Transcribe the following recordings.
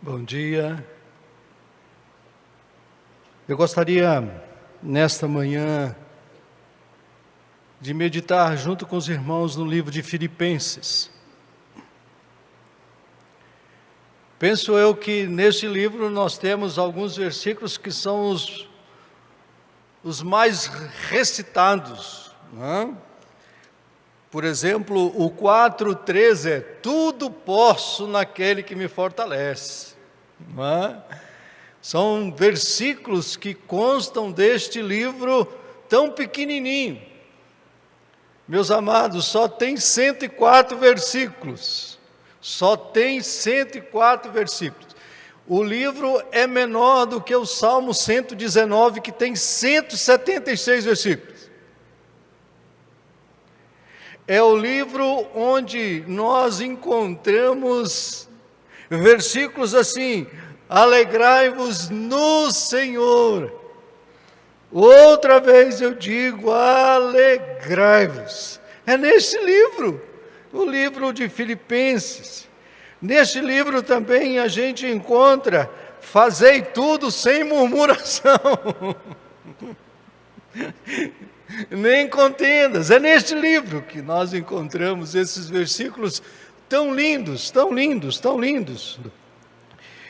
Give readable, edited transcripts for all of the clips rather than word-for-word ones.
Bom dia. Eu gostaria, nesta manhã, de meditar junto com os irmãos no livro de Filipenses. Penso eu que neste livro nós temos alguns versículos que são os mais recitados, não é? Por exemplo, o 4:13 é: tudo posso naquele que me fortalece. Não é? São versículos que constam deste livro tão pequenininho. Meus amados, só tem 104 versículos. Só tem 104 versículos. O livro é menor do que o Salmo 119, que tem 176 versículos. É o livro onde nós encontramos versículos assim: alegrai-vos no Senhor. Outra vez eu digo, alegrai-vos. É neste livro, o livro de Filipenses. Neste livro também a gente encontra: fazei tudo sem murmuração. Nem contendas. É neste livro que nós encontramos esses versículos tão lindos, tão lindos, tão lindos.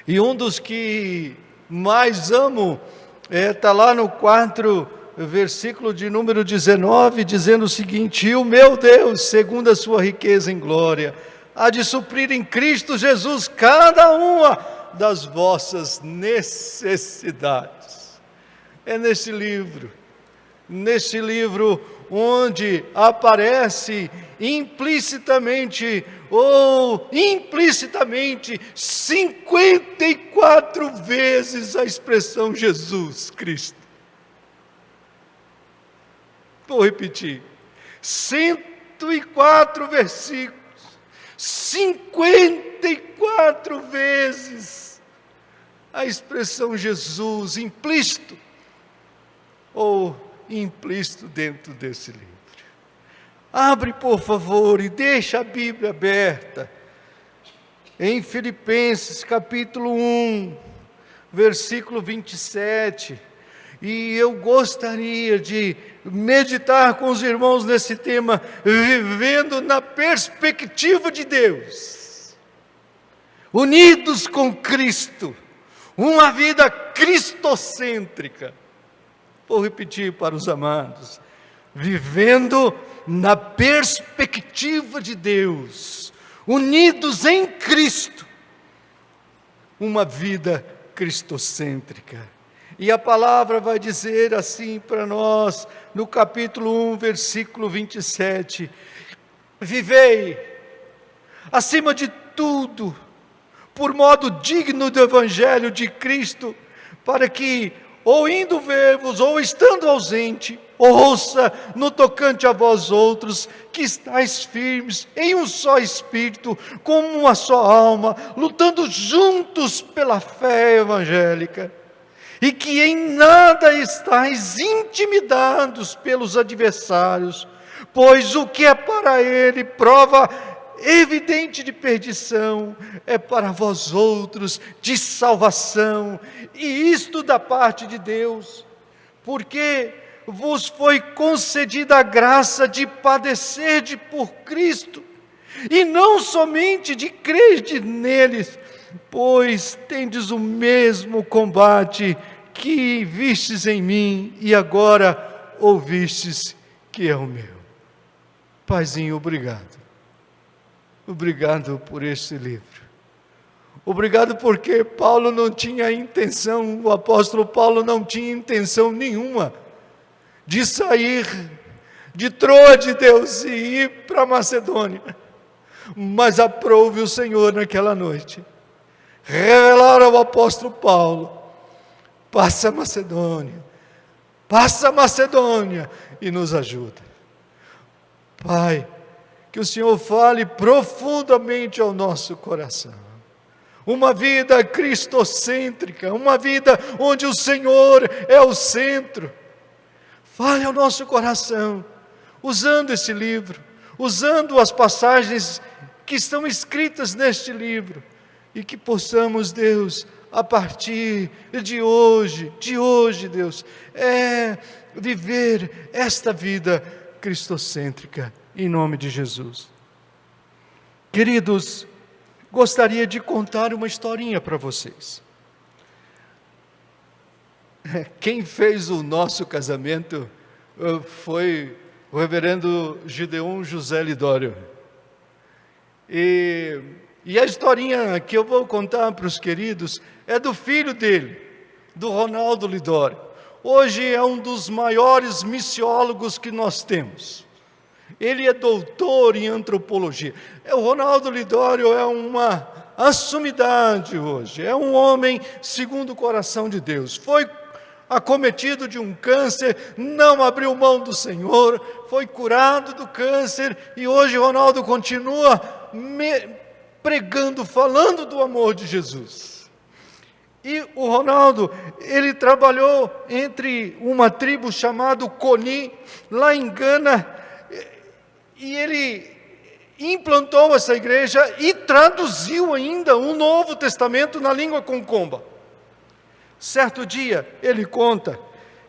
E um dos que mais amo está lá no 4, versículo de número 19, dizendo o seguinte: e o meu Deus, segundo a sua riqueza em glória, há de suprir em Cristo Jesus cada uma das vossas necessidades. É neste livro onde aparece implicitamente ou implicitamente 54 vezes a expressão Jesus Cristo. Vou repetir: 104 versículos, 54 vezes a expressão Jesus, implícito ou implícito dentro desse livro. Abre, por favor, e deixa a Bíblia aberta em Filipenses capítulo 1, versículo 27, e eu gostaria de meditar com os irmãos nesse tema: vivendo na perspectiva de Deus, unidos com Cristo, uma vida cristocêntrica. Vou repetir para os amados: vivendo na perspectiva de Deus, unidos em Cristo, uma vida cristocêntrica. E a palavra vai dizer assim para nós, no capítulo 1, versículo 27, vivei, acima de tudo, por modo digno do Evangelho de Cristo, para que, ou indo ver-vos, ou estando ausente, ouça no tocante a vós outros, que estáis firmes em um só espírito, como uma só alma, lutando juntos pela fé evangélica, e que em nada estáis intimidados pelos adversários, pois o que é para ele prova evidente de perdição, é para vós outros de salvação, e isto da parte de Deus, porque vos foi concedida a graça de padecerdes por Cristo, e não somente de crerdes neles, pois tendes o mesmo combate que vistes em mim, e agora ouvistes que é o meu. Paizinho, obrigado. Obrigado por este livro. Obrigado porque Paulo não tinha intenção, o apóstolo Paulo não tinha intenção nenhuma de sair de Troa de Deus e ir para Macedônia. Mas aprouve o Senhor naquela noite revelar ao apóstolo Paulo: passa a Macedônia e nos ajuda. Pai, que o Senhor fale profundamente ao nosso coração. Uma vida cristocêntrica, uma vida onde o Senhor é o centro. Fale ao nosso coração, usando esse livro, usando as passagens que estão escritas neste livro, e que possamos, Deus, a partir de hoje, Deus, viver esta vida cristocêntrica, em nome de Jesus. Queridos, gostaria de contar uma historinha para vocês. Quem fez o nosso casamento foi o reverendo Gideon José Lidório. E a historinha que eu vou contar para os queridos é do filho dele, do Ronaldo Lidório. Hoje é um dos maiores missiólogos que nós temos. Ele é doutor em antropologia. O Ronaldo Lidório é uma assumidade hoje. É um homem segundo o coração de Deus. Foi acometido de um câncer, não abriu mão do Senhor, foi curado do câncer, e hoje Ronaldo continua pregando, falando do amor de Jesus. E o Ronaldo, ele trabalhou entre uma tribo chamada Coni, lá em Gana, e ele implantou essa igreja e traduziu ainda o Novo Testamento na língua concomba. Certo dia, ele conta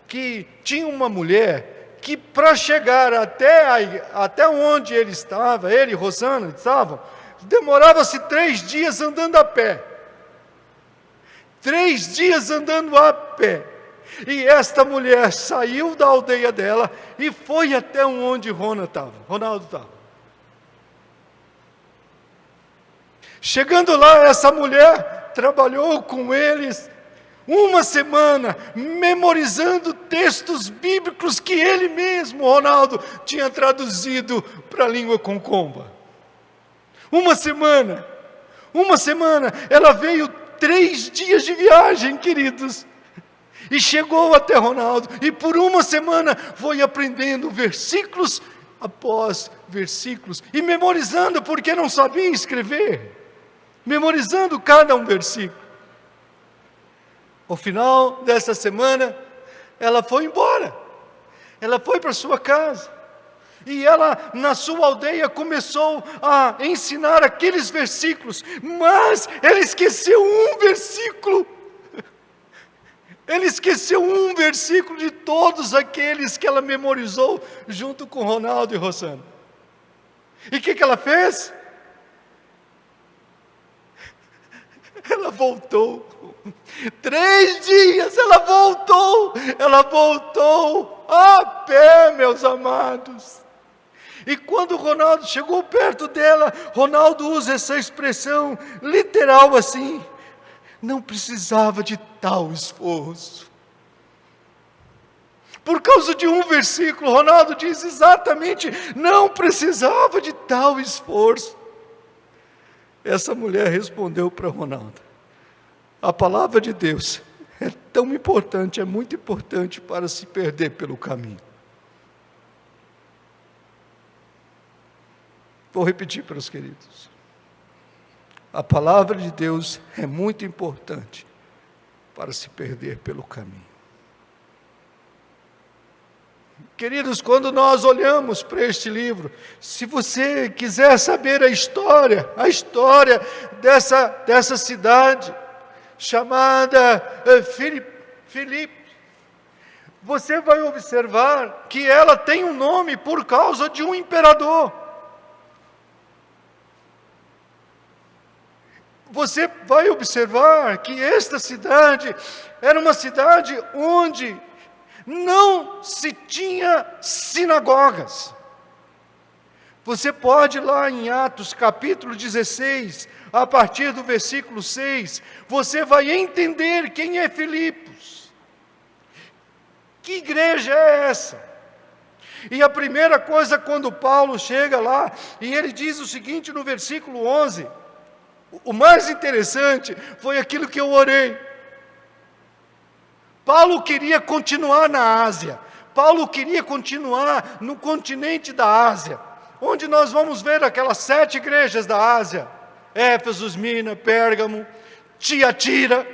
que tinha uma mulher que, para chegar até onde ele estava, ele e Rosana estavam, demorava-se 3 dias andando a pé. 3 dias andando a pé. E esta mulher saiu da aldeia dela e foi até onde Ronaldo estava. Chegando lá, essa mulher trabalhou com eles 1 semana, memorizando textos bíblicos que ele mesmo, Ronaldo, tinha traduzido para a língua concomba. 1 semana, ela veio 3 dias de viagem, queridos, e chegou até Ronaldo, e por 1 semana foi aprendendo versículos após versículos, e memorizando, porque não sabia escrever, memorizando cada um versículo. Ao final dessa semana, ela foi embora, ela foi para sua casa, e ela na sua aldeia começou a ensinar aqueles versículos, mas ela esqueceu um versículo, de todos aqueles que ela memorizou junto com Ronaldo e Rosana. E o que ela fez? Ela voltou. 3 dias ela voltou a pé, meus amados. E quando Ronaldo chegou perto dela, Ronaldo usa essa expressão literal assim: não precisava de tal esforço. Por causa de um versículo, Ronaldo diz exatamente: não precisava de tal esforço. Essa mulher respondeu para Ronaldo: a palavra de Deus é tão importante, é muito importante para se perder pelo caminho. Vou repetir para os queridos. A palavra de Deus é muito importante para se perder pelo caminho. Queridos, quando nós olhamos para este livro, se você quiser saber a história dessa cidade, chamada Filipe, você vai observar que ela tem um nome por causa de um imperador. Você vai observar que esta cidade era uma cidade onde não se tinha sinagogas. Você pode ir lá em Atos capítulo 16, a partir do versículo 6, você vai entender quem é Filipos. Que igreja é essa? E a primeira coisa, quando Paulo chega lá, e ele diz o seguinte no versículo 11, o mais interessante foi aquilo que eu orei. Paulo queria continuar na Ásia, Paulo queria continuar no continente da Ásia, onde nós vamos ver aquelas 7 igrejas da Ásia: Éfeso, Esmirna, Pérgamo, Tiatira.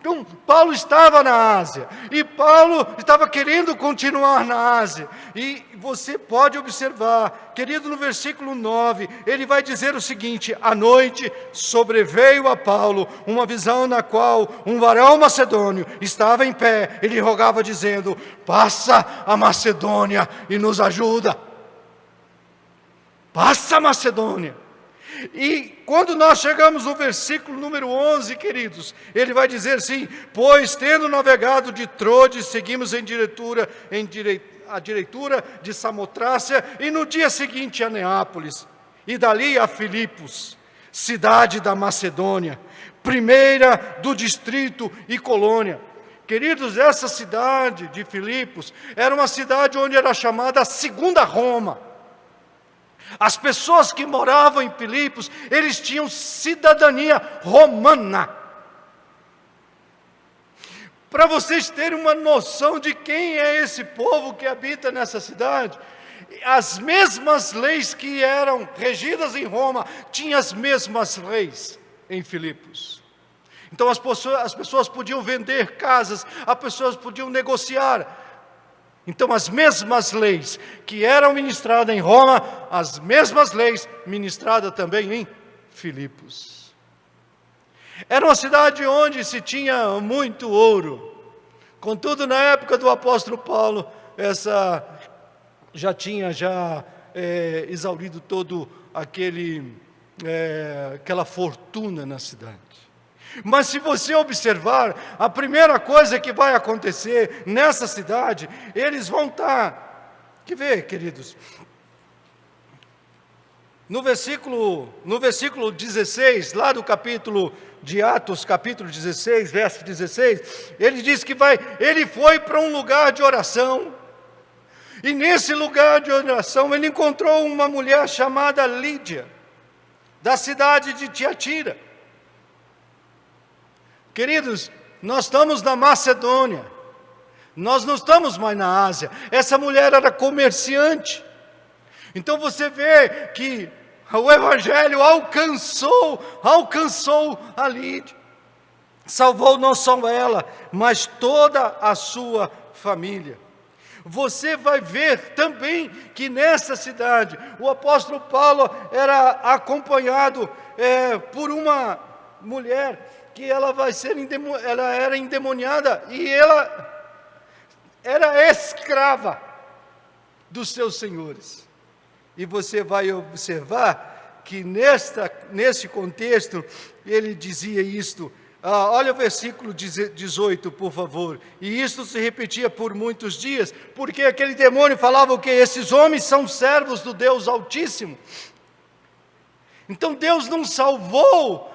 Então, Paulo estava na Ásia, e Paulo estava querendo continuar na Ásia, e você pode observar, querido, no versículo 9, ele vai dizer o seguinte: à noite sobreveio a Paulo uma visão na qual um varão macedônio estava em pé, ele rogava dizendo: passa a Macedônia e nos ajuda. Passa a Macedônia. E quando nós chegamos no versículo número 11, queridos, ele vai dizer assim: pois tendo navegado de Troade, seguimos a direitura de Samotrácia, e no dia seguinte a Neápolis, e dali a Filipos, cidade da Macedônia, primeira do distrito e colônia. Queridos, essa cidade de Filipos era uma cidade onde era chamada a segunda Roma. As pessoas que moravam em Filipos, eles tinham cidadania romana. Para vocês terem uma noção de quem é esse povo que habita nessa cidade, as mesmas leis que eram regidas em Roma, tinham as mesmas leis em Filipos. Então as pessoas podiam vender casas, as pessoas podiam negociar. Então as mesmas leis que eram ministradas em Roma, as mesmas leis ministradas também em Filipos. Era uma cidade onde se tinha muito ouro. Contudo, na época do apóstolo Paulo, essa já tinha exaurido todo aquela fortuna na cidade. Mas se você observar, a primeira coisa que vai acontecer nessa cidade, eles vão estar, quer ver, queridos, no versículo 16, lá do capítulo de Atos, capítulo 16, verso 16, ele diz que ele foi para um lugar de oração, e nesse lugar de oração ele encontrou uma mulher chamada Lídia, da cidade de Tiatira. Queridos, nós estamos na Macedônia, nós não estamos mais na Ásia. Essa mulher era comerciante. Então você vê que o Evangelho alcançou a Lídia. Salvou não só ela, mas toda a sua família. Você vai ver também que nessa cidade, o apóstolo Paulo era acompanhado por uma mulher, que ela era endemoniada, e ela era escrava dos seus senhores. E você vai observar que nesse contexto, ele dizia isto. Olha o versículo 18, por favor. E isto se repetia por muitos dias, porque aquele demônio falava o quê? Esses homens são servos do Deus Altíssimo. Então Deus não salvou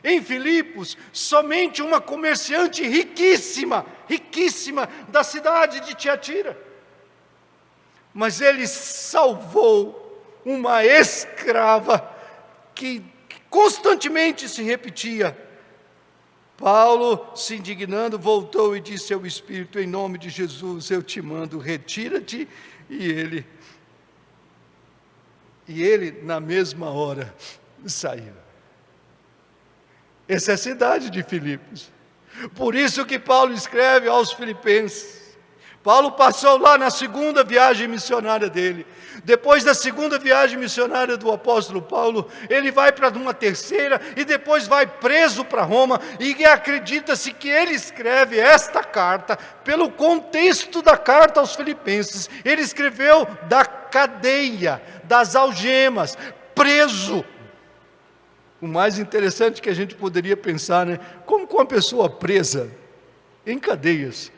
em Filipos somente uma comerciante riquíssima da cidade de Tiatira, mas ele salvou uma escrava que constantemente se repetia. Paulo, se indignando, voltou e disse ao Espírito: em nome de Jesus eu te mando, retira-te. E ele na mesma hora saiu. Essa é a cidade de Filipos. Por isso que Paulo escreve aos Filipenses. Paulo passou lá na segunda viagem missionária dele. Depois da segunda viagem missionária do apóstolo Paulo, ele vai para uma terceira e depois vai preso para Roma, e acredita-se que ele escreve esta carta pelo contexto da carta aos Filipenses. Ele escreveu da cadeia, das algemas, preso. O mais interessante que a gente poderia pensar, como uma pessoa presa em cadeias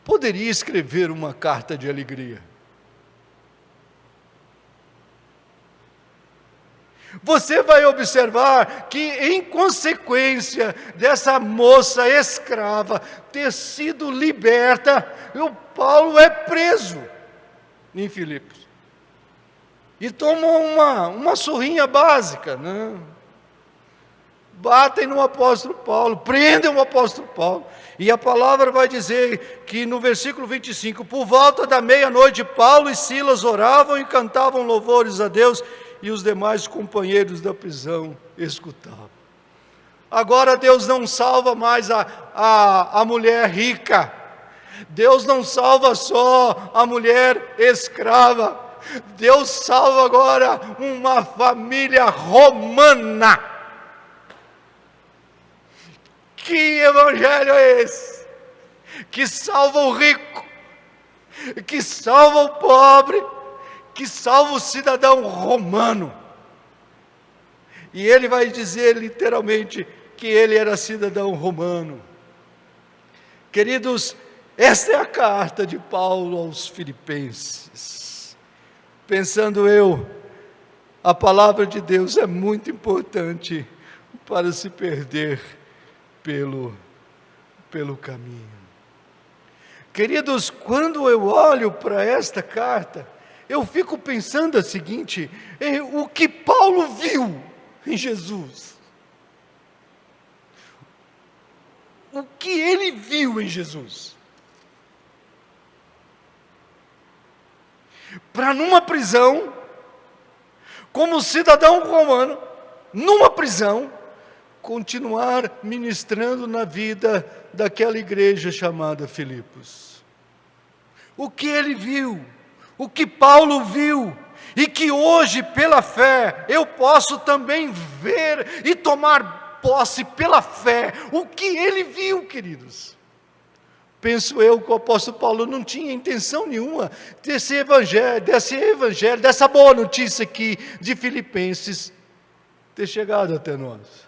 poderia escrever uma carta de alegria? Você vai observar que, em consequência dessa moça escrava ter sido liberta, o Paulo é preso em Filipos. E toma uma surrinha básica, Batem no apóstolo Paulo, prendem o apóstolo Paulo. E a palavra vai dizer que no versículo 25, por volta da meia-noite, Paulo e Silas oravam e cantavam louvores a Deus, e os demais companheiros da prisão escutavam. Agora Deus não salva mais a mulher rica. Deus não salva só a mulher escrava. Deus salva agora uma família romana. Que evangelho é esse? Que salva o rico, que salva o pobre, que salva o cidadão romano. E ele vai dizer literalmente que ele era cidadão romano. Queridos, esta é a carta de Paulo aos Filipenses. Pensando eu, a palavra de Deus é muito importante para se perder pelo caminho. Queridos, quando eu olho para esta carta, eu fico pensando o seguinte: o que Paulo viu em Jesus? O que ele viu em Jesus? Para numa prisão, como cidadão romano, numa prisão, continuar ministrando na vida daquela igreja chamada Filipos. O que ele viu, o que Paulo viu, e que hoje, pela fé, eu posso também ver e tomar posse pela fé, o que ele viu, queridos. Penso eu que o apóstolo Paulo não tinha intenção nenhuma desse evangelho, dessa boa notícia aqui de Filipenses ter chegado até nós.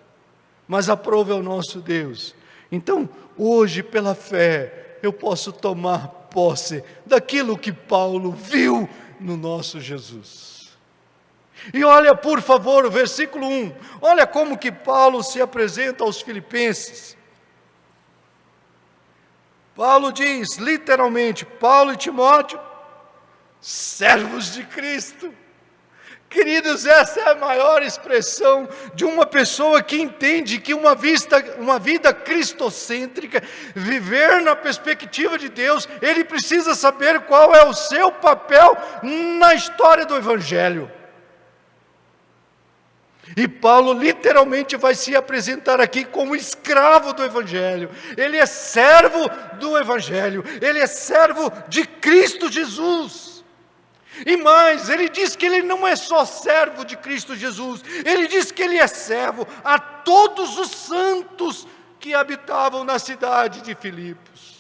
Mas aprove ao nosso Deus. Então, hoje, pela fé, eu posso tomar posse daquilo que Paulo viu no nosso Jesus. E olha, por favor, o versículo 1. Olha como que Paulo se apresenta aos Filipenses. Paulo diz, literalmente, Paulo e Timóteo, servos de Cristo. Queridos, essa é a maior expressão de uma pessoa que entende que uma vida cristocêntrica, viver na perspectiva de Deus, ele precisa saber qual é o seu papel na história do Evangelho. E Paulo literalmente vai se apresentar aqui como escravo do Evangelho. Ele é servo do Evangelho, ele é servo de Cristo Jesus. E mais, ele diz que ele não é só servo de Cristo Jesus, ele diz que ele é servo a todos os santos que habitavam na cidade de Filipos.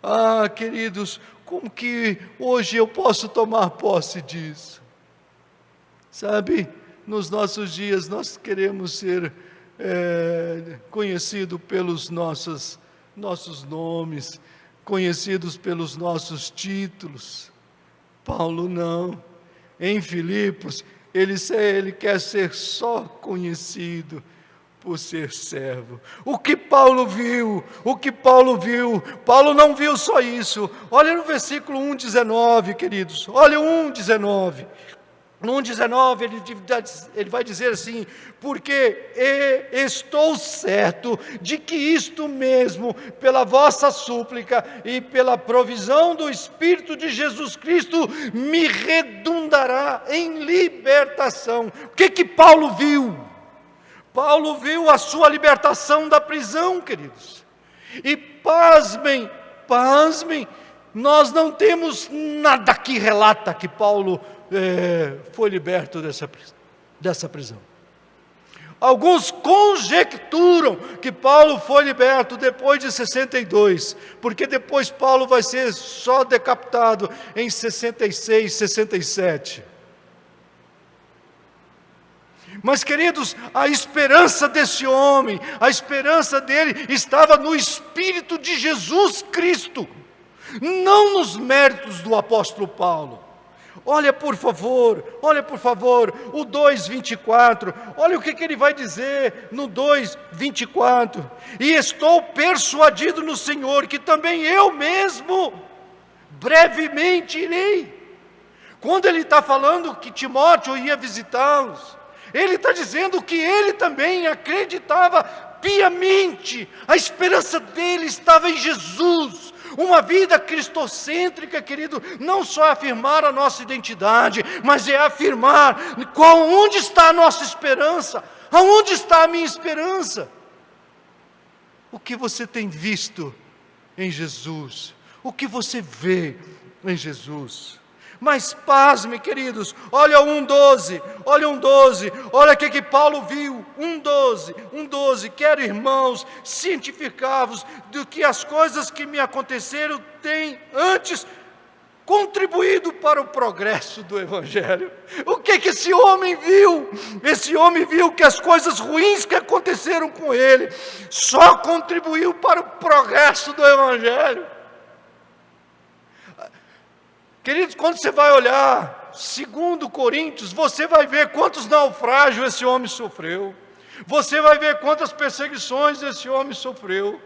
Ah, queridos, como que hoje eu posso tomar posse disso? Sabe, nos nossos dias nós queremos ser conhecidos pelos nossos nomes, conhecidos pelos nossos títulos. Paulo não. Em Filipos, ele quer ser só conhecido por ser servo. O que Paulo viu? Paulo não viu só isso. Olha no versículo 1:19, queridos. Olha o 1:19. No 1:19 ele vai dizer assim: porque estou certo de que isto mesmo, pela vossa súplica e pela provisão do Espírito de Jesus Cristo, me redundará em libertação. O que Paulo viu? Paulo viu a sua libertação da prisão, queridos. E pasmem, nós não temos nada que relata que Paulo foi liberto dessa prisão. Alguns conjecturam que Paulo foi liberto depois de 62, porque depois Paulo vai ser só decapitado em 66, 67. Mas, queridos, a esperança desse homem, a esperança dele estava no Espírito de Jesus Cristo, não nos méritos do apóstolo Paulo. Olha por favor, o 2:24, olha o que ele vai dizer no 2:24, e estou persuadido no Senhor, que também eu mesmo, brevemente irei. Quando ele está falando que Timóteo ia visitá-los, ele está dizendo que ele também acreditava piamente, a esperança dele estava em Jesus. Uma vida cristocêntrica, querido, não só afirmar a nossa identidade, mas é afirmar onde está a nossa esperança, aonde está a minha esperança. O que você tem visto em Jesus? O que você vê em Jesus? Mas pasme, queridos, olha 1:12, olha 1:12, olha o que Paulo viu, 1:12, quero, irmãos, cientificai-vos do que as coisas que me aconteceram têm antes contribuído para o progresso do Evangelho. O que esse homem viu? Esse homem viu que as coisas ruins que aconteceram com ele só contribuiu para o progresso do Evangelho. Queridos, quando você vai olhar 2 Coríntios, você vai ver quantos naufrágios esse homem sofreu, você vai ver quantas perseguições esse homem sofreu,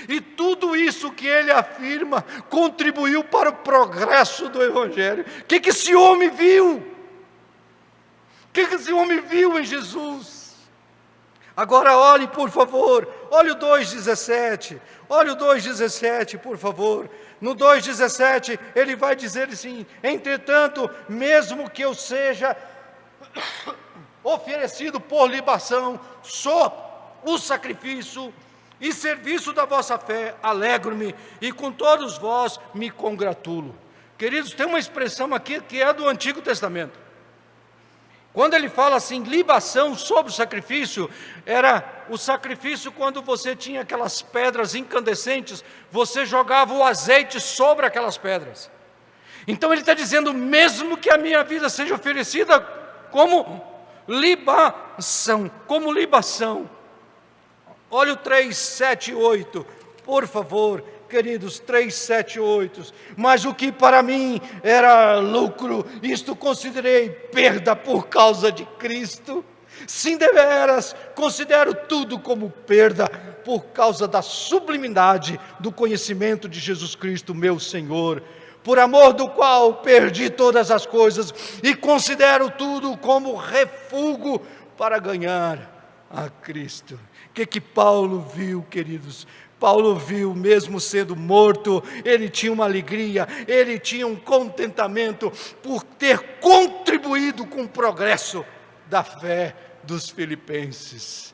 e tudo isso que ele afirma contribuiu para o progresso do Evangelho. O que esse homem viu? O que esse homem viu em Jesus? Agora olhe, por favor, olhe o 2:17, olhe o 2:17, por favor. No 2:17, ele vai dizer assim: entretanto, mesmo que eu seja oferecido por libação, sou o sacrifício e serviço da vossa fé, alegro-me, e com todos vós me congratulo. Queridos, tem uma expressão aqui que é do Antigo Testamento. Quando ele fala assim, libação sobre o sacrifício, era o sacrifício quando você tinha aquelas pedras incandescentes, você jogava o azeite sobre aquelas pedras. Então ele está dizendo, mesmo que a minha vida seja oferecida como libação, Olha o 3, 7, 8, por favor, queridos, 3, 7, 8. Mas o que para mim era lucro, isto considerei perda por causa de Cristo. Sim, deveras, considero tudo como perda por causa da sublimidade do conhecimento de Jesus Cristo, meu Senhor, por amor do qual perdi todas as coisas e considero tudo como refúgio para ganhar a Cristo. O que Paulo viu, queridos? Paulo viu, mesmo sendo morto, ele tinha uma alegria, ele tinha um contentamento por ter contribuído com o progresso da fé dos filipenses.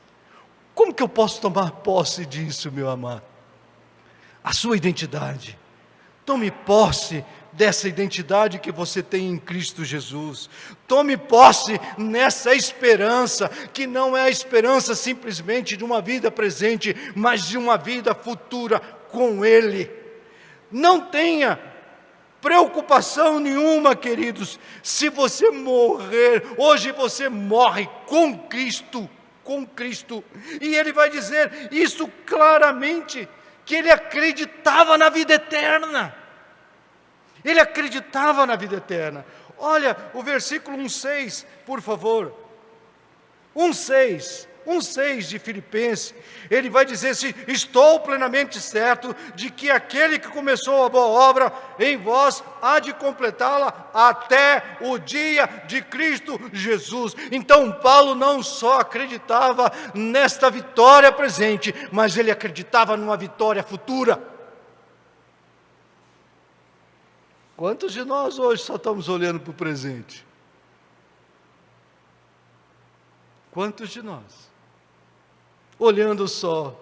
Como que eu posso tomar posse disso, meu amado? A sua identidade. Tome posse dessa identidade que você tem em Cristo Jesus. Tome posse nessa esperança, que não é a esperança simplesmente de uma vida presente, mas de uma vida futura com Ele. Não tenha preocupação nenhuma, queridos, se você morrer. Hoje você morre com Cristo, e Ele vai dizer isso claramente, que Ele acreditava na vida eterna. Ele acreditava na vida eterna. Olha o versículo 1:6, por favor. 1:6 de Filipenses. Ele vai dizer assim: estou plenamente certo de que aquele que começou a boa obra em vós há de completá-la até o dia de Cristo Jesus. Então Paulo não só acreditava nesta vitória presente, mas ele acreditava numa vitória futura. Quantos de nós hoje só estamos olhando para o presente? Quantos de nós? Olhando só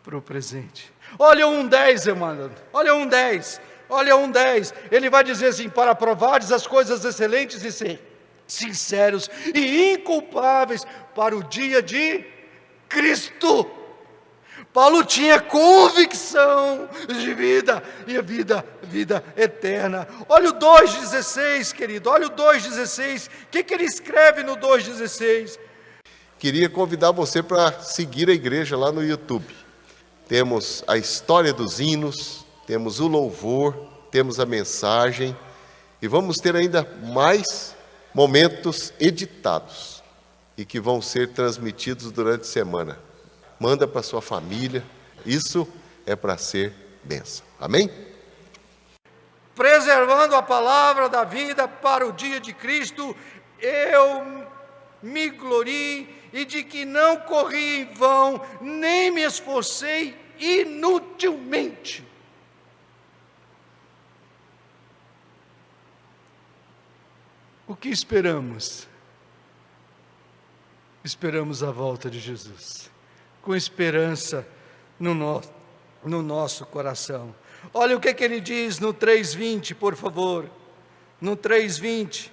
para o presente. Olha 1:10, irmão. Olha 1:10. Ele vai dizer assim: para provares as coisas excelentes e ser sinceros e inculpáveis para o dia de Cristo. Paulo tinha convicção de vida, e a vida eterna. Olha o 2:16, querido, olha o 2:16. O que ele escreve no 2:16? Queria convidar você para seguir a igreja lá no YouTube. Temos a história dos hinos, temos o louvor, temos a mensagem, e vamos ter ainda mais momentos editados, e que vão ser transmitidos durante a semana. Manda para sua família, isso é para ser bênção, amém? Preservando a palavra da vida para o dia de Cristo, eu me glorie, e de que não corri em vão, nem me esforcei inutilmente. O que esperamos? Esperamos a volta de Jesus. Com esperança, no nosso coração. Olha o que ele diz no 3:20, por favor. No 3:20.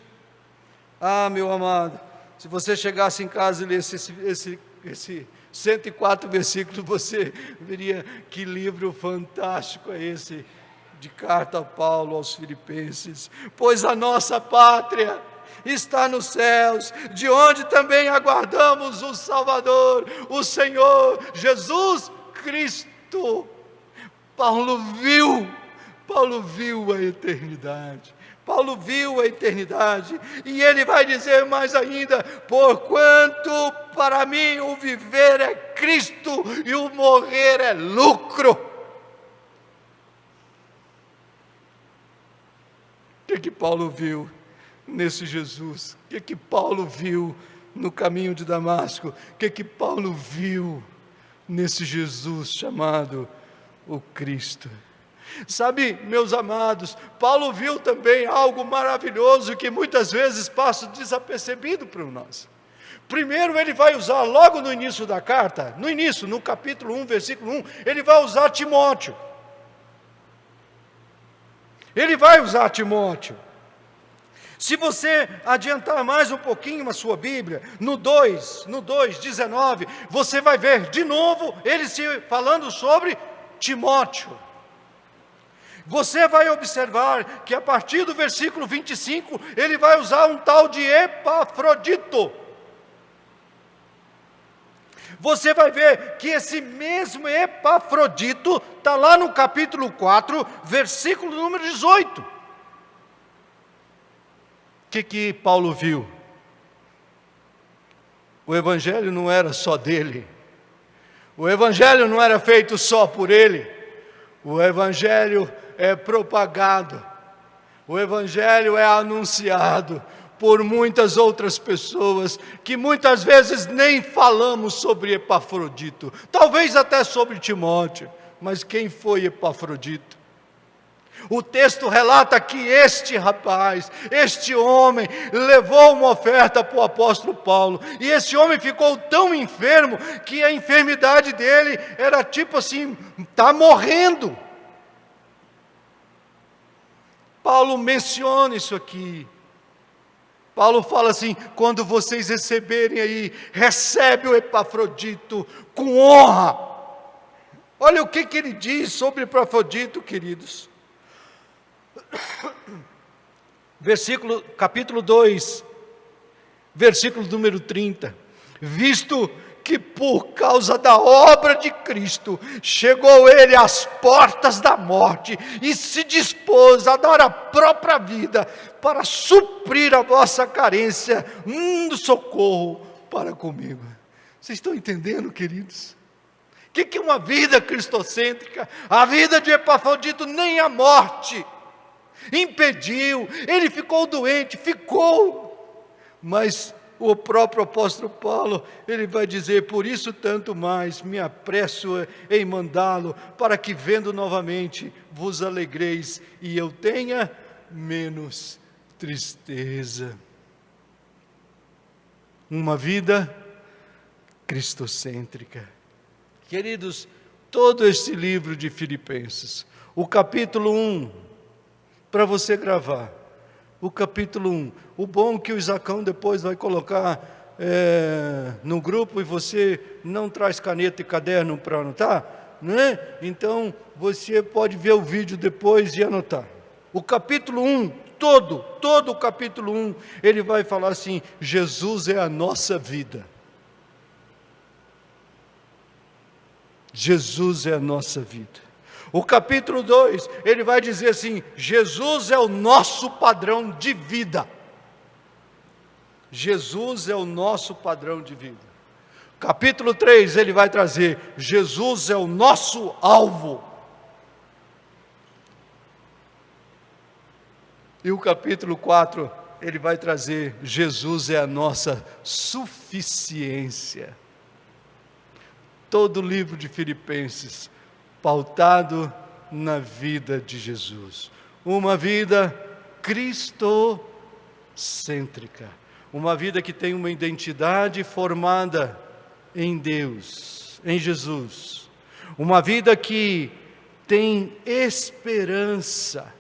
Meu amado, se você chegasse em casa e lesse esse 104 versículos, você veria que livro fantástico é esse, de carta a Paulo aos Filipenses. Pois a nossa pátria está nos céus, de onde também aguardamos o Salvador, o Senhor Jesus Cristo. Paulo viu a eternidade. Paulo viu a eternidade, e ele vai dizer mais ainda: porquanto para mim o viver é Cristo e o morrer é lucro. O que Paulo viu nesse Jesus? O que Paulo viu no caminho de Damasco? O que Paulo viu nesse Jesus chamado o Cristo? Sabe, meus amados, Paulo viu também algo maravilhoso que muitas vezes passa desapercebido para nós. Primeiro ele vai usar, logo no início da carta, no capítulo 1, versículo 1, ele vai usar Timóteo. Ele vai usar Timóteo. Se você adiantar mais um pouquinho na sua Bíblia, no 2:19, você vai ver de novo ele se falando sobre Timóteo. Você vai observar que a partir do versículo 25, ele vai usar um tal de Epafrodito. Você vai ver que esse mesmo Epafrodito está lá no capítulo 4, versículo número 18. O que Paulo viu? O evangelho não era só dele. O evangelho não era feito só por ele. O evangelho é propagado. O evangelho é anunciado por muitas outras pessoas, que muitas vezes nem falamos sobre Epafrodito, talvez até sobre Timóteo, mas quem foi Epafrodito? O texto relata que este rapaz, este homem, levou uma oferta para o apóstolo Paulo, e esse homem ficou tão enfermo, que a enfermidade dele era tipo assim, está morrendo. Paulo menciona isso aqui. Paulo fala assim: quando vocês receberem aí, recebe o Epafrodito com honra. Olha o que ele diz sobre Epafrodito, queridos. Capítulo 2, versículo número 30. Visto que por causa da obra de Cristo, chegou ele às portas da morte, e se dispôs a dar a própria vida, para suprir a vossa carência, do socorro para comigo. Vocês estão entendendo, queridos? O que é uma vida cristocêntrica? A vida de Epafrodito nem a morte impediu. Ele ficou doente, mas o próprio apóstolo Paulo, ele vai dizer: por isso tanto mais me apresso em mandá-lo, para que vendo novamente vos alegreis, e eu tenha menos tristeza. Uma vida cristocêntrica. Queridos, todo este livro de Filipenses, o capítulo 1, para você gravar, o capítulo 1, o bom que o Isacão depois vai colocar no grupo, e você não traz caneta e caderno para anotar, né? Então você pode ver o vídeo depois e anotar. O capítulo 1, todo o capítulo 1, ele vai falar assim: Jesus é a nossa vida. Jesus é a nossa vida. O capítulo 2, ele vai dizer assim: Jesus é o nosso padrão de vida. Jesus é o nosso padrão de vida. Capítulo 3, ele vai trazer: Jesus é o nosso alvo. E o capítulo 4, ele vai trazer: Jesus é a nossa suficiência. Todo o livro de Filipenses pautado na vida de Jesus, uma vida cristocêntrica, uma vida que tem uma identidade formada em Deus, em Jesus, Uma vida que tem esperança.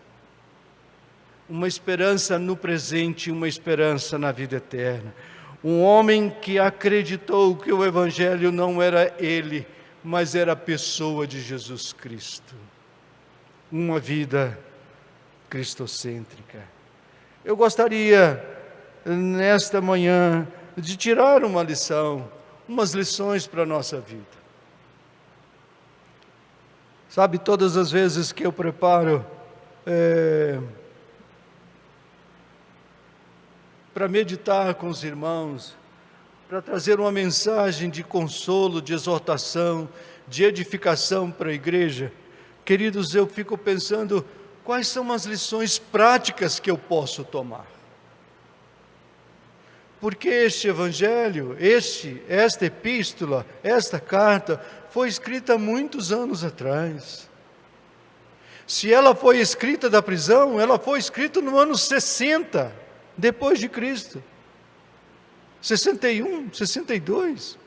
Uma esperança no presente, uma esperança na vida eterna. Um homem que acreditou que o Evangelho não era ele, mas era a pessoa de Jesus Cristo. Uma vida cristocêntrica. Eu gostaria, nesta manhã, de tirar uma lição, umas lições para a nossa vida. Sabe, todas as vezes que eu preparo para meditar com os irmãos, para trazer uma mensagem de consolo, de exortação, de edificação para a igreja, queridos, eu fico pensando, quais são as lições práticas que eu posso tomar? Porque este evangelho, esta epístola, esta carta, foi escrita há muitos anos atrás. Se ela foi escrita da prisão, ela foi escrita no ano 60, depois de Cristo. 61, 62.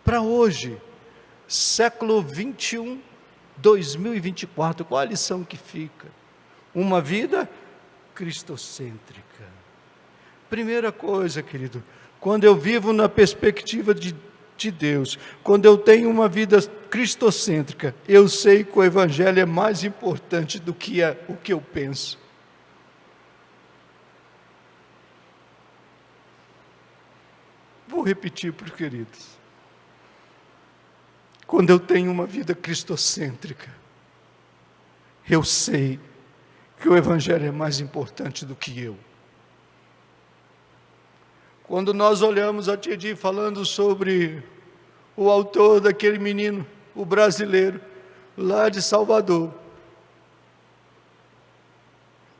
Para hoje, século 21, 2024, qual a lição que fica? Uma vida cristocêntrica. Primeira coisa, querido, quando eu vivo na perspectiva de Deus, quando eu tenho uma vida cristocêntrica, eu sei que o Evangelho é mais importante do que o que eu penso. Vou repetir para os queridos. Quando eu tenho uma vida cristocêntrica, eu sei que o Evangelho é mais importante do que eu. Quando nós olhamos a Tidi falando sobre o autor daquele menino, o brasileiro, lá de Salvador,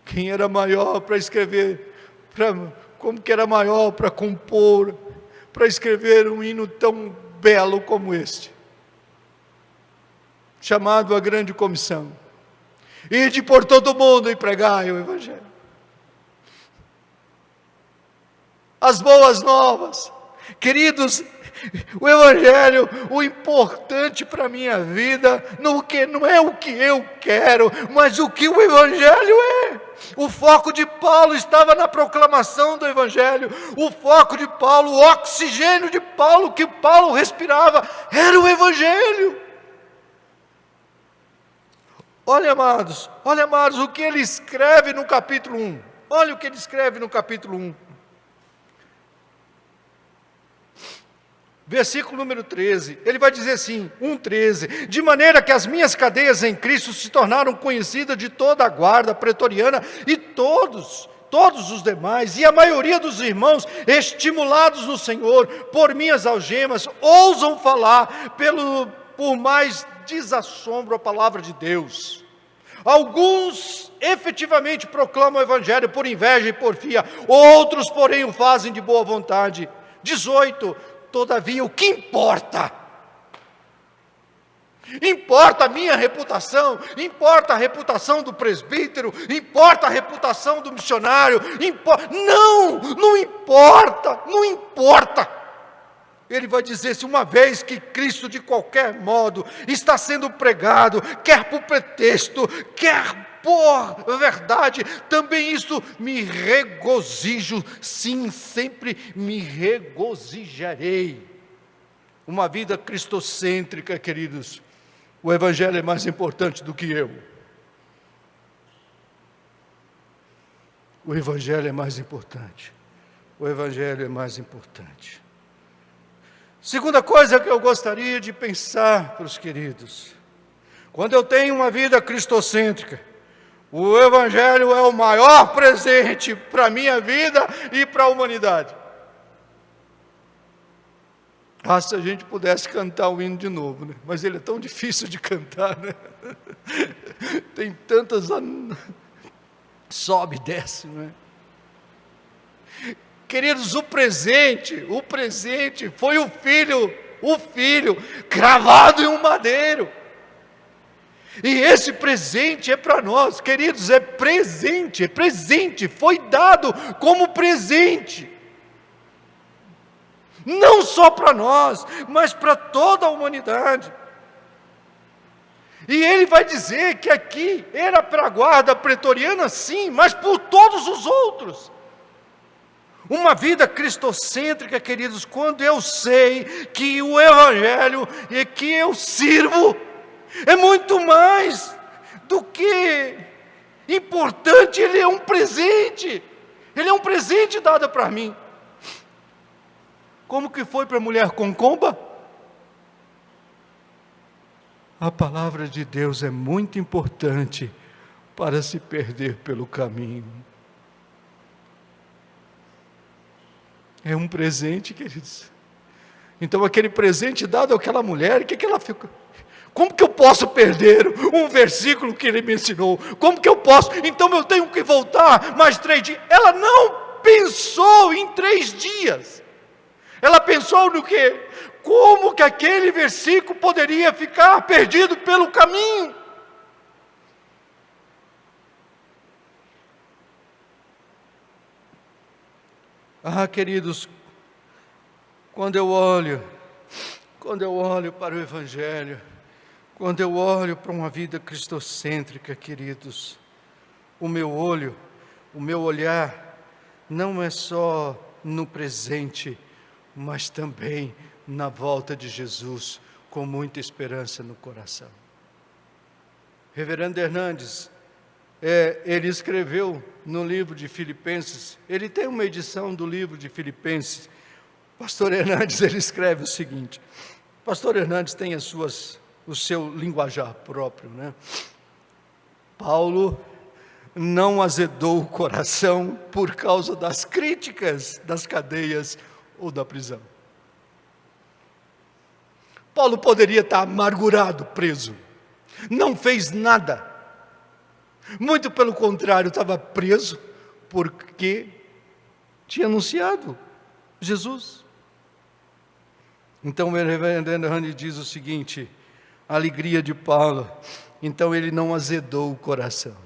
quem era maior para escrever, como que era maior para compor, para escrever um hino tão belo como este, chamado a Grande Comissão, ide por todo mundo e pregai o Evangelho. As boas novas, queridos, o Evangelho, o importante para a minha vida, não é o que eu quero, mas o que o Evangelho é. O foco de Paulo estava na proclamação do Evangelho, o foco de Paulo, o oxigênio de Paulo, que Paulo respirava, era o Evangelho. Olha, amados, o que ele escreve no capítulo 1, olha o que ele escreve no capítulo 1. Versículo número 13, ele vai dizer assim, 1,13, de maneira que as minhas cadeias em Cristo se tornaram conhecidas de toda a guarda pretoriana e todos os demais, e a maioria dos irmãos, estimulados no Senhor, por minhas algemas, ousam falar por mais desassombro a palavra de Deus. Alguns efetivamente proclamam o Evangelho por inveja e porfia, outros, porém, o fazem de boa vontade. 18, todavia, o que importa? Importa a minha reputação, importa a reputação do presbítero, importa a reputação do missionário, não importa. Ele vai dizer, se uma vez que Cristo de qualquer modo está sendo pregado, quer por pretexto, quer por verdade, também isso me regozijo, sim, sempre me regozijarei. Uma vida cristocêntrica, queridos, o Evangelho é mais importante do que eu. O Evangelho é mais importante. O Evangelho é mais importante. Segunda coisa que eu gostaria de pensar para os queridos, quando eu tenho uma vida cristocêntrica, o Evangelho é o maior presente para a minha vida e para a humanidade. Se a gente pudesse cantar o hino de novo, né? Mas ele é tão difícil de cantar, né? Tem tantas... sobe e desce, né? Queridos, o presente foi o filho cravado em um madeiro. E esse presente é para nós, queridos, é presente, foi dado como presente. não só para nós, mas para toda a humanidade. E ele vai dizer que aqui era para a guarda pretoriana, sim, mas por todos os outros. Uma vida cristocêntrica, queridos, quando eu sei que o Evangelho e que eu sirvo é muito mais do que importante, ele é um presente. Ele é um presente dado para mim. Como que foi para a mulher concomba? A palavra de Deus é muito importante para se perder pelo caminho. É um presente, queridos. Então aquele presente dado àquela mulher, o que ela fica? Como que eu posso perder um versículo que ele me ensinou? Como que eu posso? Então eu tenho que voltar mais 3 dias. Ela não pensou em 3 dias. Ela pensou no quê? Como que aquele versículo poderia ficar perdido pelo caminho? Ah, queridos, quando eu olho para o Evangelho, quando eu olho para uma vida cristocêntrica, queridos, o meu olhar não é só no presente, mas também na volta de Jesus, com muita esperança no coração. Reverendo Hernandes, ele escreveu no livro de Filipenses, ele tem uma edição do livro de Filipenses. Pastor Hernandes, ele escreve o seguinte, Pastor Hernandes tem o seu linguajar próprio, né? Paulo não azedou o coração por causa das críticas, das cadeias ou da prisão. Paulo poderia estar amargurado, preso, não fez nada, muito pelo contrário, estava preso porque tinha anunciado Jesus. Então o reverendo Hernandes diz o seguinte, a alegria de Paulo, então ele não azedou o coração.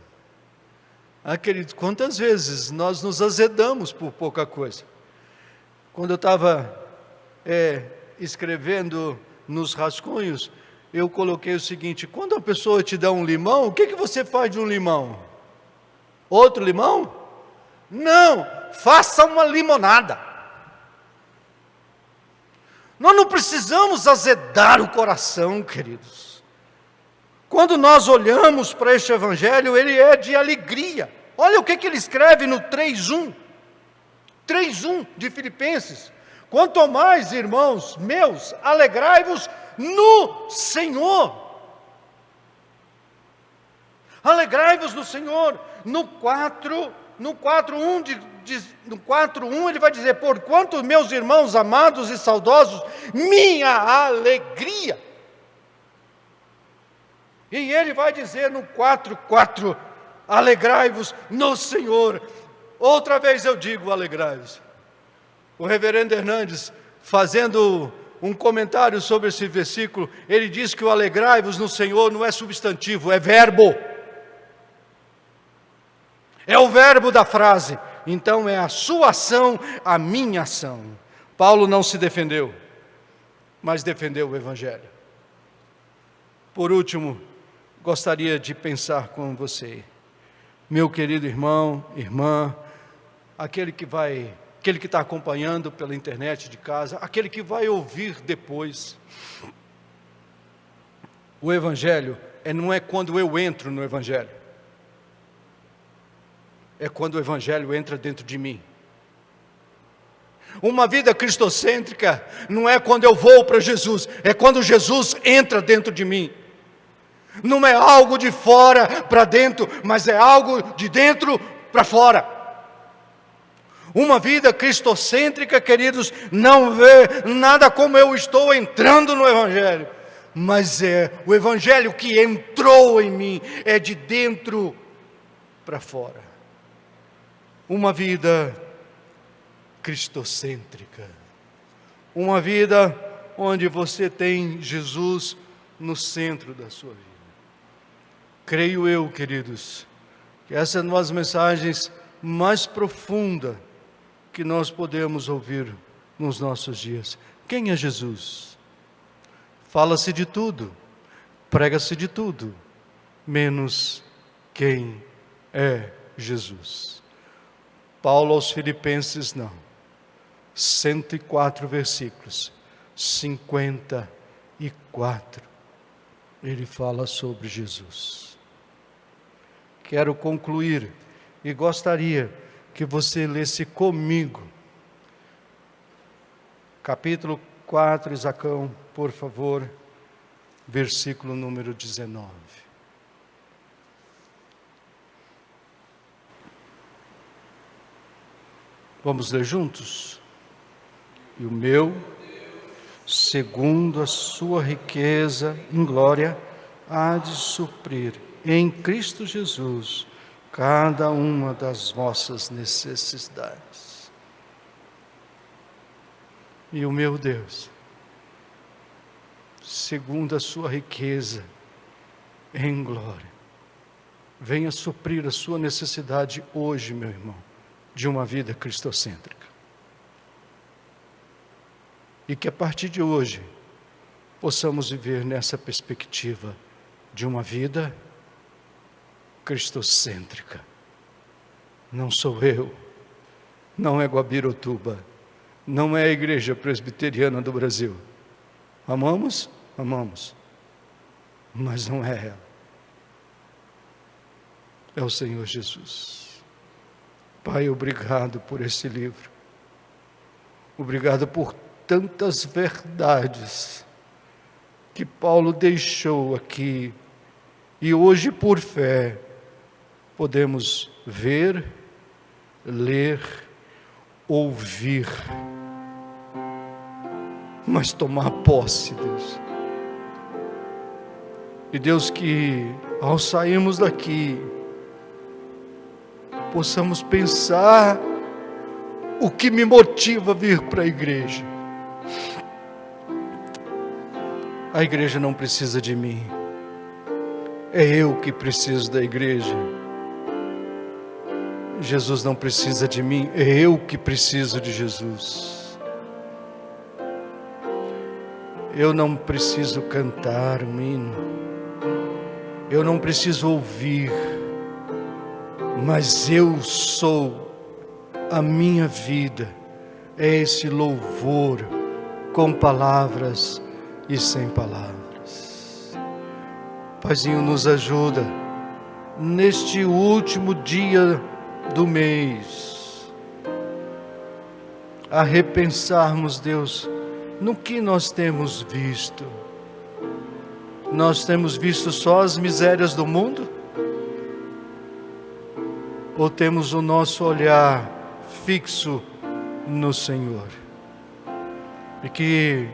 Ah, queridos, quantas vezes nós nos azedamos por pouca coisa? Quando eu estava escrevendo nos rascunhos, eu coloquei o seguinte, quando a pessoa te dá um limão, o que você faz de um limão? Outro limão? Não, faça uma limonada. Nós não precisamos azedar o coração, queridos. Quando nós olhamos para este Evangelho, ele é de alegria. Olha o que ele escreve no 3:1. 3:1 de Filipenses. Quanto ao mais, irmãos meus, alegrai-vos no Senhor. Alegrai-vos no Senhor. No 4:1 ele vai dizer, porquanto meus irmãos amados e saudosos, minha alegria. E ele vai dizer no 4:4, alegrai-vos no Senhor. Outra vez eu digo, alegrai-vos. O reverendo Hernandes, fazendo um comentário sobre esse versículo, ele diz que o alegrai-vos no Senhor não é substantivo, é verbo. É o verbo da frase. Então é a sua ação, a minha ação. Paulo não se defendeu, mas defendeu o Evangelho. Por último, gostaria de pensar com você, meu querido irmão, irmã, aquele que está acompanhando pela internet de casa, aquele que vai ouvir depois. O Evangelho não é quando eu entro no Evangelho, é quando o Evangelho entra dentro de mim. Uma vida cristocêntrica não é quando eu vou para Jesus, é quando Jesus entra dentro de mim. Não é algo de fora para dentro, mas é algo de dentro para fora. Uma vida cristocêntrica, queridos, não vê nada como eu estou entrando no Evangelho, mas é o Evangelho que entrou em mim, é de dentro para fora. Uma vida cristocêntrica, uma vida onde você tem Jesus no centro da sua vida. Creio eu, queridos, que essa é uma das mensagens mais profundas que nós podemos ouvir nos nossos dias. Quem é Jesus? Fala-se de tudo, prega-se de tudo, menos quem é Jesus. Paulo aos Filipenses não. 104 versículos, 54, ele fala sobre Jesus. Quero concluir e gostaria que você lesse comigo capítulo 4, Isaacão, por favor, versículo número 19. Vamos ler juntos? E o meu, segundo a sua riqueza em glória, há de suprir em Cristo Jesus cada uma das vossas necessidades. E o meu Deus, segundo a sua riqueza em glória, venha suprir a sua necessidade hoje, meu irmão, de uma vida cristocêntrica. E que a partir de hoje possamos viver nessa perspectiva de uma vida cristocêntrica. Não sou eu, não é Guabirotuba, não é a Igreja Presbiteriana do Brasil. Amamos? Amamos. Mas não é ela. É o Senhor Jesus. Pai, obrigado por esse livro. Obrigado por tantas verdades que Paulo deixou aqui. E hoje, por fé, podemos ver, ler, ouvir, mas tomar posse, Deus. E Deus, que ao sairmos daqui, possamos pensar o que me motiva a vir para a igreja. A igreja não precisa de mim, é eu que preciso da igreja. Jesus não precisa de mim, é eu que preciso de Jesus. Eu não preciso cantar um hino, eu não preciso ouvir, mas eu sou, a minha vida é esse louvor com palavras e sem palavras. Paizinho, nos ajuda neste último dia do mês a repensarmos, Deus, no que nós temos visto. Nós temos visto só as misérias do mundo? Ou temos o nosso olhar fixo no Senhor? E que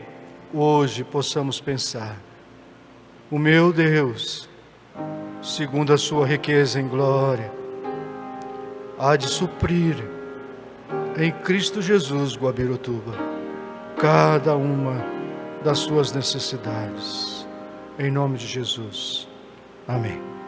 hoje possamos pensar: o meu Deus, segundo a sua riqueza em glória, há de suprir em Cristo Jesus, Guabirotuba, cada uma das suas necessidades. Em nome de Jesus. Amém.